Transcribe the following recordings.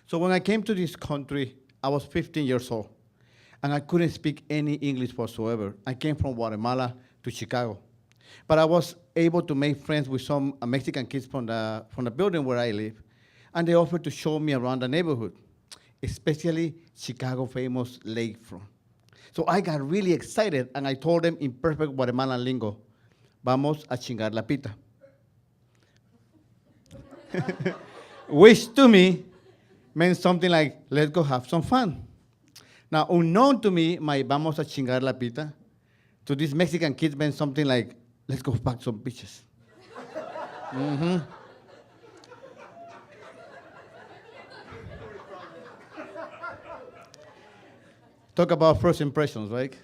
So when I came to this country, I was 15 years old, and I couldn't speak any English whatsoever. I came from Guatemala to Chicago. But I was able to make friends with some Mexican kids from the building where I live, and they offered to show me around the neighborhood, especially Chicago famous lakefront. So I got really excited, and I told them in perfect Guatemalan lingo, vamos a chingar la pita. Which to me meant something like, let's go have some fun. Now, unknown to me, my vamos a chingar la pita, to these Mexican kids meant something like, let's go pack some bitches. Mm-hmm. Talk about first impressions, right?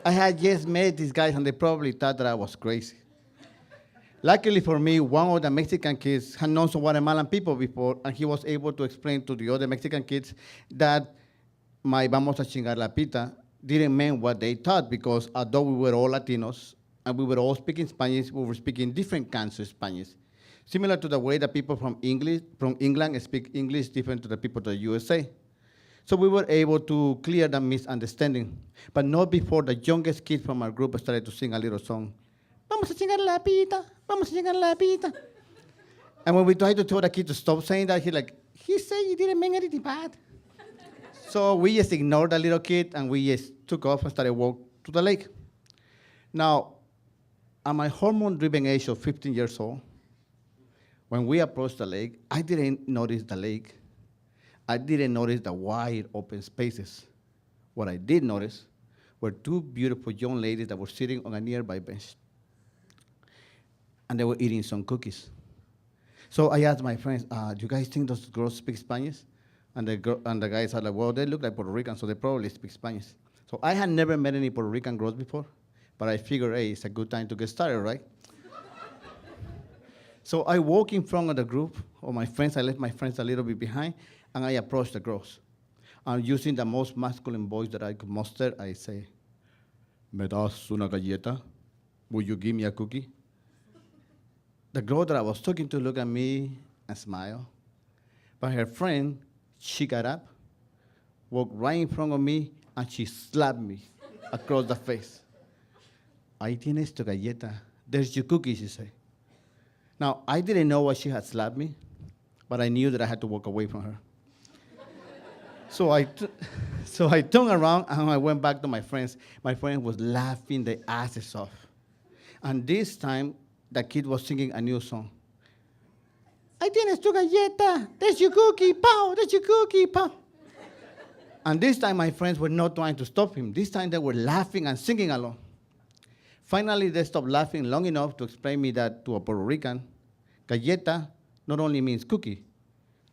I had just met these guys, and they probably thought that I was crazy. Luckily for me, one of the Mexican kids had known some Guatemalan people before, and he was able to explain to the other Mexican kids that my vamos a chingar la pita didn't mean what they thought, because although we were all Latinos and we were all speaking Spanish, we were speaking different kinds of Spanish. Similar to the way that people from England speak English different to the people of the USA. So we were able to clear that misunderstanding, but not before the youngest kid from our group started to sing a little song. Vamos a chingar la pita, vamos a chingar la pita. And when we tried to tell the kid to stop saying that, he said he didn't mean anything bad. So we just ignored the little kid, and we just took off and started walking to the lake. Now, at my hormone-driven age of 15 years old, when we approached the lake, I didn't notice the lake. I didn't notice the wide open spaces. What I did notice were two beautiful young ladies that were sitting on a nearby bench. And they were eating some cookies. So I asked my friends, do you guys think those girls speak Spanish? And the guys are like, well, they look like Puerto Ricans, so they probably speak Spanish. So I had never met any Puerto Rican girls before, but I figured, hey, it's a good time to get started, right? So I walk in front of the group of my friends. I left my friends a little bit behind, and I approached the girls. And using the most masculine voice that I could muster, I say, ¿Me das una galleta? Will you give me a cookie? The girl that I was talking to looked at me and smiled. But her friend, she got up, walked right in front of me, and she slapped me across the face. Ahí tienes tu galleta. There's your cookie, she said. Now, I didn't know why she had slapped me, but I knew that I had to walk away from her. So I turned around, and I went back to my friends. My friend was laughing their asses off. And this time, the kid was singing a new song. Ahí tienes tu galleta. There's your cookie, pow. There's your cookie, pow. And this time, my friends were not trying to stop him. This time, they were laughing and singing along. Finally, they stopped laughing long enough to explain me that to a Puerto Rican, galleta not only means cookie.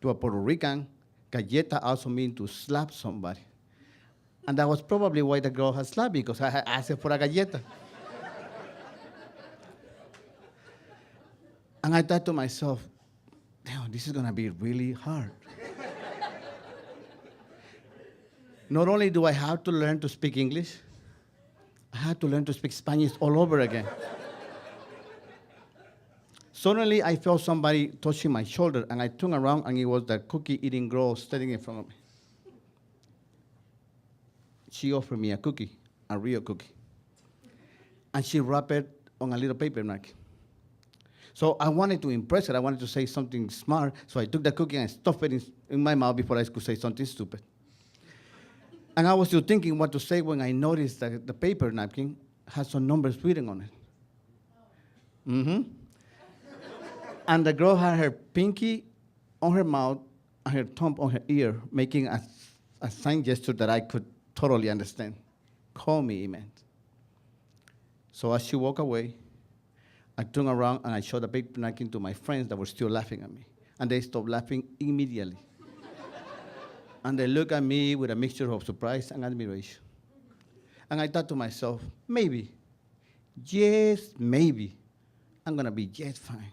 To a Puerto Rican, galleta also means to slap somebody. And that was probably why the girl had slapped me, because I had asked her for a galleta. And I thought to myself, damn, this is going to be really hard. Not only do I have to learn to speak English, I had to learn to speak Spanish all over again. Suddenly, I felt somebody touching my shoulder, and I turned around, and it was the cookie-eating girl standing in front of me. She offered me a cookie, a real cookie. And she wrapped it on a little paper napkin. So I wanted to impress her. I wanted to say something smart, so I took the cookie and stuffed it in my mouth before I could say something stupid. And I was still thinking what to say when I noticed that the paper napkin had some numbers written on it. Mm-hmm. And the girl had her pinky on her mouth and her thumb on her ear, making a sign gesture that I could totally understand. Call me, it meant. So as she walked away, I turned around and I showed the paper napkin to my friends that were still laughing at me. And they stopped laughing immediately. And they looked at me with a mixture of surprise and admiration. And I thought to myself, maybe, just maybe, I'm going to be just fine.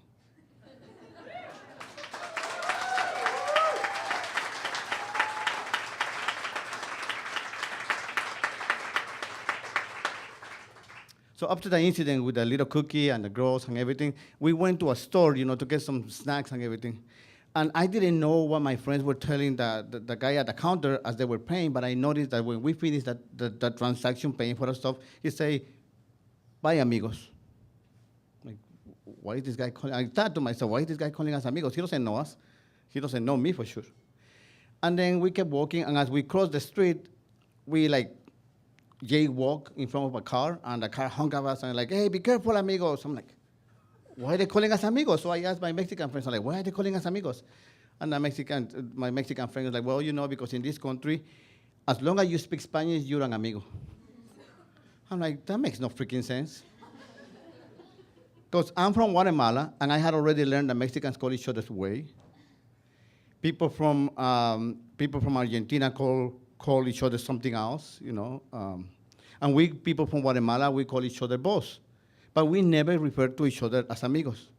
So after the incident with the little cookie and the girls and everything, we went to a store, to get some snacks and everything. And I didn't know what my friends were telling the guy at the counter as they were paying, but I noticed that when we finished the transaction paying for the stuff, he say, bye, amigos. Like, why is this guy calling? I thought to myself, why is this guy calling us amigos? He doesn't know us. He doesn't know me for sure. And then we kept walking, and as we crossed the street, we like jaywalk in front of a car, and the car honked at us and like, hey, be careful, amigos. I'm like, why are they calling us amigos? So I asked my Mexican friends, I'm like, why are they calling us amigos? And my Mexican friend was like, well, you know, because in this country, as long as you speak Spanish, you're an amigo. I'm like, that makes no freaking sense. Because I'm from Guatemala, and I had already learned that Mexicans call each other's way. People from Argentina call each other something else, you know. And we, people from Guatemala, we call each other boss. But we never refer to each other as amigos.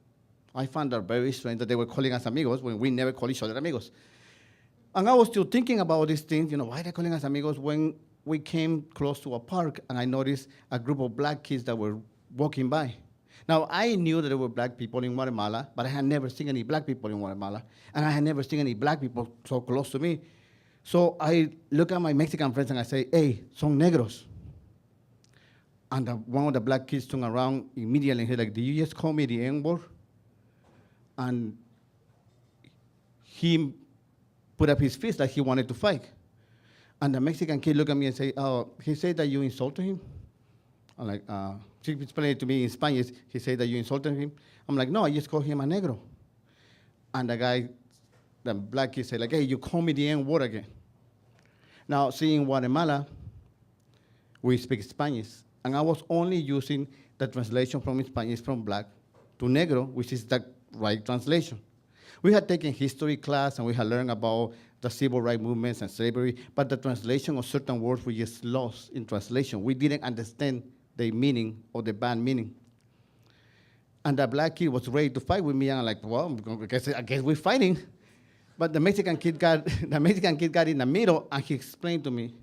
I found that very strange that they were calling us amigos when we never call each other amigos. And I was still thinking about these things, you know, why are they calling us amigos, when we came close to a park and I noticed a group of black kids that were walking by. Now, I knew that there were black people in Guatemala, but I had never seen any black people in Guatemala, and I had never seen any black people so close to me. So I look at my Mexican friends and I say, hey, son negros. And one of the black kids turned around immediately and he's like, did you just call me the N-word? And he put up his fist like he wanted to fight. And the Mexican kid looked at me and said, oh, he said that you insulted him? I'm like, she explained it to me in Spanish. He said that you insulted him. I'm like, no, I just called him a negro. And the guy, the black kid said, like, hey, you call me the N-word again. Now, see, in Guatemala, we speak Spanish. And I was only using the translation from Spanish from black to negro, which is the right translation. We had taken history class, and we had learned about the civil rights movements and slavery, but the translation of certain words were just lost in translation. We didn't understand the meaning or the bad meaning. And the black kid was ready to fight with me, and I'm like, well, I guess we're fighting. But the Mexican kid got in the middle, and he explained to me.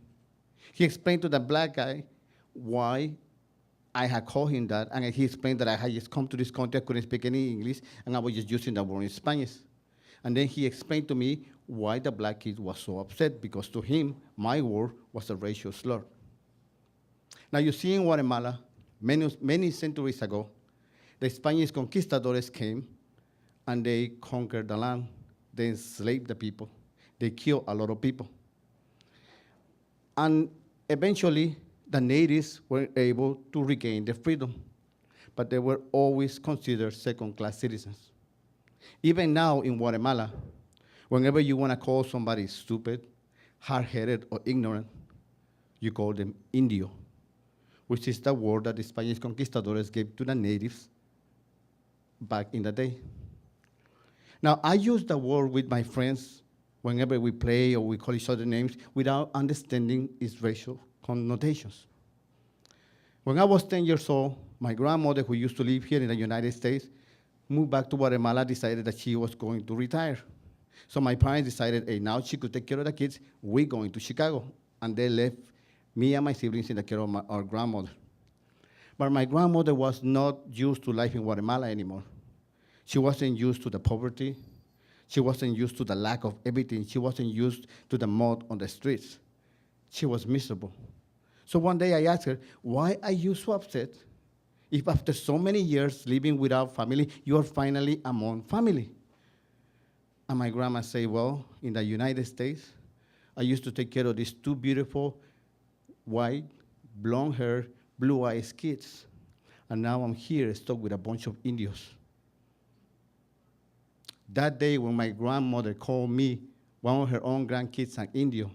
He explained to the black guy why I had called him that, and he explained that I had just come to this country, I couldn't speak any English, and I was just using the word in Spanish. And then he explained to me why the black kid was so upset, because to him, my word was a racial slur. Now, you see, in Guatemala, many centuries ago, the Spanish conquistadores came, and they conquered the land. They enslaved the people. They killed a lot of people. And eventually, the natives were able to regain their freedom, but they were always considered second-class citizens. Even now in Guatemala, whenever you want to call somebody stupid, hard-headed, or ignorant, you call them indio, which is the word that the Spanish conquistadores gave to the natives back in the day. Now, I use the word with my friends whenever we play or we call each other names without understanding its racial connotations. When I was 10 years old, my grandmother, who used to live here in the United States, moved back to Guatemala, decided that she was going to retire. So my parents decided, hey, now she could take care of the kids, we're going to Chicago. And they left me and my siblings in the care of our grandmother. But my grandmother was not used to life in Guatemala anymore. She wasn't used to the poverty. She wasn't used to the lack of everything. She wasn't used to the mud on the streets. She was miserable. So one day I asked her, why are you so upset if after so many years living without family, you are finally among family? And my grandma said, well, in the United States, I used to take care of these two beautiful, white, blonde hair, blue-eyed kids. And now I'm here stuck with a bunch of Indios. That day when my grandmother called me one of her own grandkids an Indio,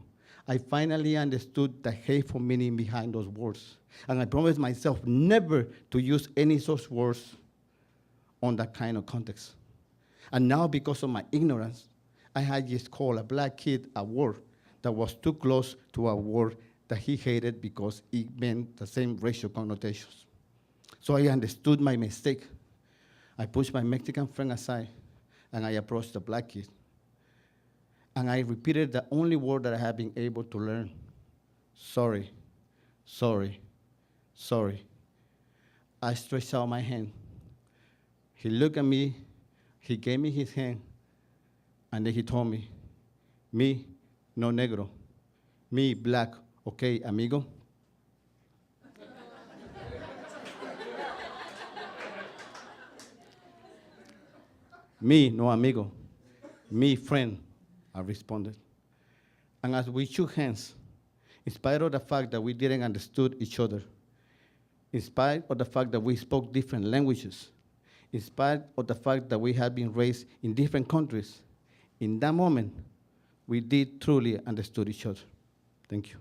I finally understood the hateful meaning behind those words. And I promised myself never to use any such words on that kind of context. And now, because of my ignorance, I had just called a black kid a word that was too close to a word that he hated because it meant the same racial connotations. So I understood my mistake. I pushed my Mexican friend aside, and I approached the black kid. And I repeated the only word that I had been able to learn: sorry, sorry, sorry. I stretched out my hand. He looked at me, he gave me his hand, And then he told me, no negro. Me, black. Okay, amigo? Me, no amigo. Me, friend, I responded. And as we shook hands, in spite of the fact that we didn't understood each other, in spite of the fact that we spoke different languages, in spite of the fact that we had been raised in different countries, in that moment, we did truly understood each other. Thank you.